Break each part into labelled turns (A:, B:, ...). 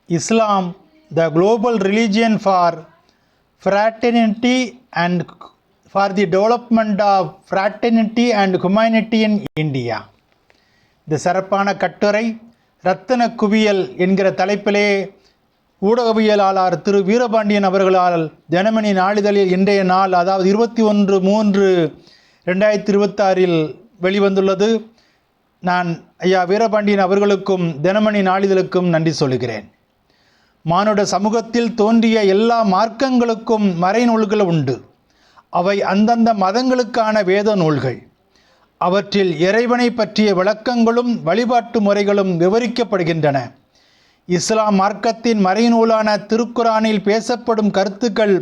A: Islam, the global religion for fraternity and for the development of fraternity and humanity in India. இந்த சிறப்பான கட்டுரை இரத்தின குவியல் என்கிற தலைப்பிலே ஊடகவியலாளர் திரு வீரபாண்டியன் அவர்களால் தினமணி நாளிதழில் இன்றைய நாள், அதாவது 21/3/2026 வெளிவந்துள்ளது. நான் ஐயா வீரபாண்டியன் அவர்களுக்கும் தினமணி நாளிதழுக்கும் நன்றி சொல்கிறேன். மானுட சமூகத்தில் தோன்றிய எல்லா மார்க்கங்களுக்கும் மறைநூல்கள் உண்டு. அவை அந்தந்த மதங்களுக்கான வேத நூல்கள். அவற்றில் இறைவனை பற்றிய விளக்கங்களும் வழிபாட்டு முறைகளும் விவரிக்கப்படுகின்றன. இஸ்லாம் மார்க்கத்தின் மறைநூலான திருக்குரானில் பேசப்படும் கருத்துக்கள்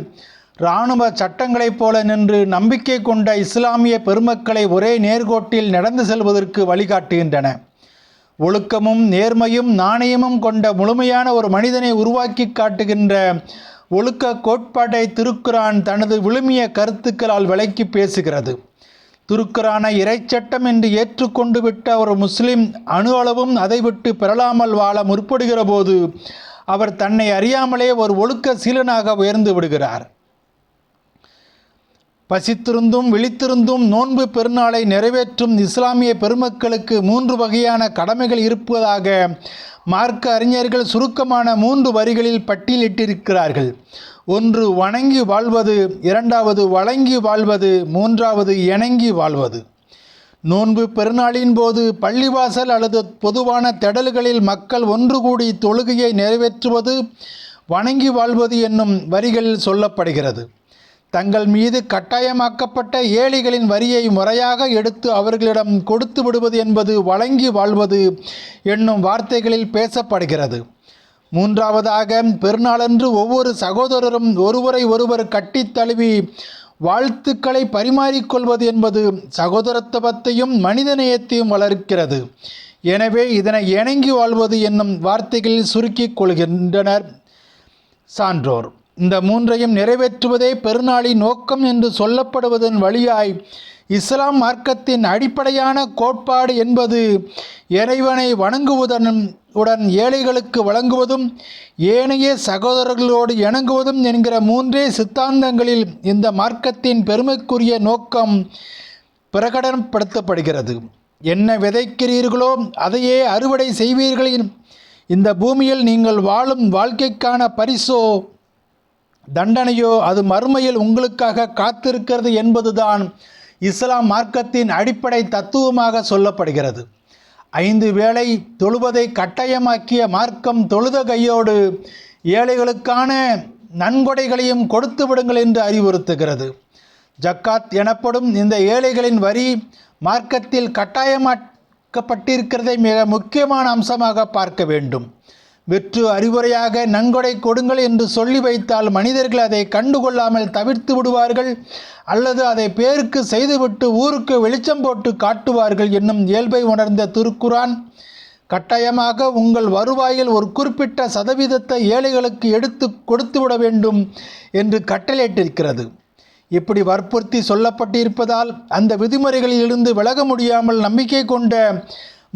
A: இராணுவ சட்டங்களைப் போல நின்று நம்பிக்கை கொண்ட இஸ்லாமிய பெருமக்களை ஒரே நேர்கோட்டில் நடந்து செல்வதற்கு வழிகாட்டுகின்றன. ஒழுக்கமும் நேர்மையும் நாணயமும் கொண்ட முழுமையான ஒரு மனிதனை உருவாக்கி காட்டுகின்ற ஒழுக்க கோட்பாட்டை திருக்குரான் தனது விழுமிய கருத்துக்களால் விளக்கி பேசுகிறது. திருக்குரானை இறைச்சட்டம் என்று ஏற்றுக்கொண்டு விட்ட ஒரு முஸ்லிம் அணு அளவும் அதை விட்டு பெறலாமல் வாழ முற்படுகிற போது அவர் தன்னை அறியாமலே ஒரு ஒழுக்க சீலனாக உயர்ந்து விடுகிறார். பசித்திருந்தும் விழித்திருந்தும் நோன்பு பெருநாளை நிறைவேற்றும் இஸ்லாமிய பெருமக்களுக்கு 3 வகையான கடமைகள் இருப்பதாக மார்க்க அறிஞர்கள் சுருக்கமான 3 வரிகளில் பட்டியலிட்டிருக்கிறார்கள். 1 வணங்கி வாழ்வது, 2வது வழங்கி வாழ்வது, 3வது இணங்கி வாழ்வது. நோன்பு பெருநாளின் போது பள்ளிவாசல் அல்லது பொதுவான திடல்களில் மக்கள் ஒன்று கூடி தொழுகையை நிறைவேற்றுவது வணங்கி வாழ்வது என்னும் வரிகளில் சொல்லப்படுகிறது. தங்கள் மீது கட்டாயமாக்கப்பட்ட ஏழைகளின் வரியை முறையாக எடுத்து அவர்களிடம் கொடுத்து விடுவது என்பது வழங்கி வாழ்வது என்னும் வார்த்தைகளில் பேசப்படுகிறது. 3வதாக பெருநாளன்று ஒவ்வொரு சகோதரரும் ஒருவரை ஒருவர் கட்டித் தழுவி வாழ்த்துக்களை பரிமாறிக்கொள்வது என்பது சகோதரத்துவத்தையும் மனிதநேயத்தையும் வளர்க்கிறது. எனவே இதனை இணங்கி வாழ்வது என்னும் வார்த்தைகளில் சுருக்கிக் கொள்கின்றனர் சான்றோர். இந்த 3ஐயும் நிறைவேற்றுவதே பெருநாளின் நோக்கம் என்று சொல்லப்படுவதன் வழியாய் இஸ்லாம் மார்க்கத்தின் அடிப்படையான கோட்பாடு என்பது இறைவனை வணங்குவதுடன் ஏழைகளுக்கு வழங்குவதும் ஏனைய சகோதரர்களோடு இணங்குவதும் என்கிற 3 சித்தாந்தங்களில் இந்த மார்க்கத்தின் பெருமைக்குரிய நோக்கம் பிரகடனப்படுத்தப்படுகிறது. என்ன விதைக்கிறீர்களோ அதையே அறுவடை செய்வீர்கள். இந்த பூமியில் நீங்கள் வாழும் வாழ்க்கைக்கான பரிசோ தண்டனையோ அது மறுமையில் உங்களுக்காக காத்திருக்கிறது என்பதுதான் இஸ்லாம் மார்க்கத்தின் அடிப்படை தத்துவமாக சொல்லப்படுகிறது. 5 வேளை தொழுவதை கட்டாயமாக்கிய மார்க்கம் தொழுத கையோடு ஏழைகளுக்கான நன்கொடைகளையும் கொடுத்து விடுங்கள் என்று அறிவுறுத்துகிறது. ஜக்காத் எனப்படும் இந்த ஏழைகளின் வரி மார்க்கத்தில் கட்டாயமாக்கப்பட்டிருக்கிறதை மிக முக்கியமான அம்சமாக பார்க்க வேண்டும். வெற்று அறிவுரையாக நன்கொடை கொடுங்கள் என்று சொல்லி வைத்தால் மனிதர்கள் அதை கண்டுகொள்ளாமல் தவிர்த்து விடுவார்கள், அல்லது அதை பேருக்கு செய்துவிட்டு ஊருக்கு வெளிச்சம் போட்டு காட்டுவார்கள் என்னும் இயல்பை உணர்ந்த திருக்குரான் கட்டாயமாக உங்கள் வருவாயில் ஒரு குறிப்பிட்ட சதவீதத்தை ஏழைகளுக்கு எடுத்து கொடுத்துவிட வேண்டும் என்று கட்டளையிட்டிருக்கிறது. இப்படி வற்புறுத்தி சொல்லப்பட்டிருப்பதால் அந்த விதிமுறைகளிலிருந்து விலக முடியாமல் நம்பிக்கை கொண்ட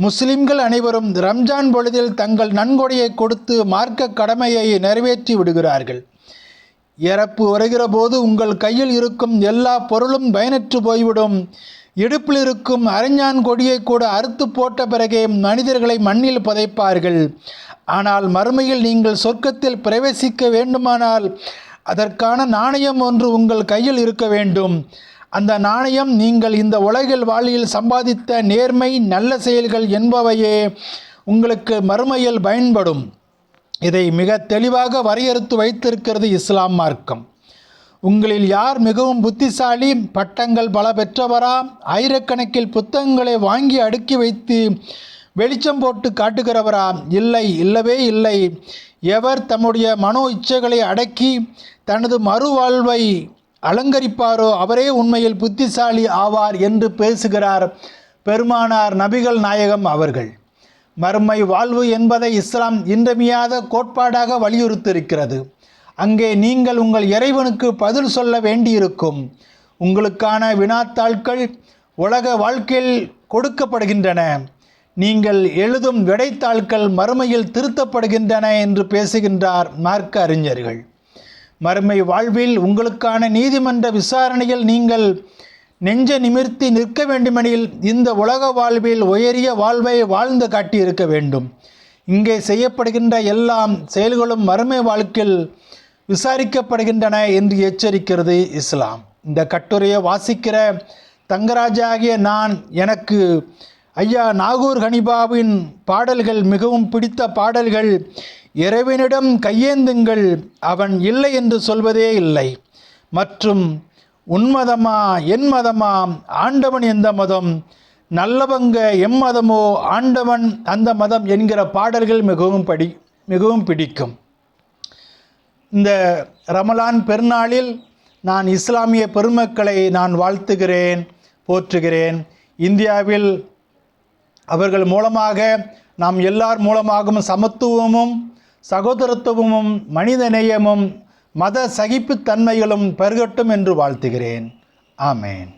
A: முஸ்லிம்கள் அனைவரும் ரம்ஜான் பொழுதில் தங்கள் நன்கொடையை கொடுத்து மார்க்க கடமையை நிறைவேற்றி விடுகிறார்கள். இறப்பு வருகிற போது உங்கள் கையில் இருக்கும் எல்லா பொருளும் பயனற்று போய்விடும். இடுப்பில் இருக்கும் அரஞ்சான் கொடியை கூட அறுத்து போட்ட பிறகே மனிதர்களை மண்ணில் புதைப்பார்கள். ஆனால் மறுமையில் நீங்கள் சொர்க்கத்தில் பிரவேசிக்க வேண்டுமானால் அதற்கான நாணயம் ஒன்று உங்கள் கையில் இருக்க வேண்டும். அந்த நாணயம் நீங்கள் இந்த உலகில் வாழ்வில் சம்பாதித்த நேர்மை, நல்ல செயல்கள் என்பவையே உங்களுக்கு மறுமையில் பயன்படும். இதை மிக தெளிவாக வரையறுத்து வைத்திருக்கிறது இஸ்லாம் மார்க்கம். உங்களில் யார் மிகவும் புத்திசாலி, பட்டங்கள் பல பெற்றவரா, ஆயிரக்கணக்கில் புத்தகங்களை வாங்கி அடுக்கி வைத்து வெளிச்சம் போட்டு காட்டுகிறவரா? இல்லை, இல்லவே இல்லை. எவர் தம்முடைய மனோ இச்சைகளை அடக்கி தனது மறுவாழ்வை அலங்கரிப்பாரோ அவரே உண்மையில் புத்திசாலி ஆவார் என்று பேசுகிறார் பெருமானார் நபிகள் நாயகம் அவர்கள். மறுமை வாழ்வு என்பதை இஸ்லாம் இன்றியமையாத கோட்பாடாக வலியுறுத்தியிருக்கிறது. அங்கே நீங்கள் உங்கள் இறைவனுக்கு பதில் சொல்ல வேண்டியிருக்கும். உங்களுக்கான வினாத்தாள்கள் உலக வாழ்க்கையில் கொடுக்கப்படுகின்றன. நீங்கள் எழுதும் விடைத்தாள்கள் மறுமையில் திருத்தப்படுகின்றன என்று பேசுகின்றார் மார்க்க அறிஞர்கள். மறுமை வாழ்வில் உங்களுக்கான நீதிமன்ற விசாரணையில் நீங்கள் நெஞ்ச நிமிர்த்தி நிற்க வேண்டுமெனில் இந்த உலக வாழ்வில் உயரிய வாழ்வை வாழ்ந்து காட்டியிருக்க வேண்டும். இங்கே செய்யப்படுகின்ற எல்லாம் செயல்களும் மறுமை வாழ்க்கையில் விசாரிக்கப்படுகின்றன என்று எச்சரிக்கிறது இஸ்லாம். இந்த கட்டுரையை வாசிக்கிற தங்கராஜாகிய நான் எனக்கு ஐயா நாகூர் ஹனிபாவின் பாடல்கள் மிகவும் பிடித்த பாடல்கள். இறைவனிடம் கையேந்துங்கள், அவன் இல்லை என்று சொல்வதே இல்லை. மற்றும் உன்மதமா என் மதமா, ஆண்டவன் எந்த மதம், நல்லவங்க எம்மதமோ, ஆண்டவன் அந்த மதம் என்கிற பாடல்கள் மிகவும் பிடிக்கும். இந்த ரமலான் பெருநாளில் நான் இஸ்லாமிய பெருமக்களை நான் வாழ்த்துகிறேன், போற்றுகிறேன். இந்தியாவில் அவர்கள் மூலமாக நாம் எல்லார் மூலமாகவும் சமத்துவமும் சகோதரத்துவமும் மனிதநேயமும் மத சகிப்புத்தன்மைகளும் பெருகட்டும் என்று வாழ்த்துகிறேன். ஆமேன்.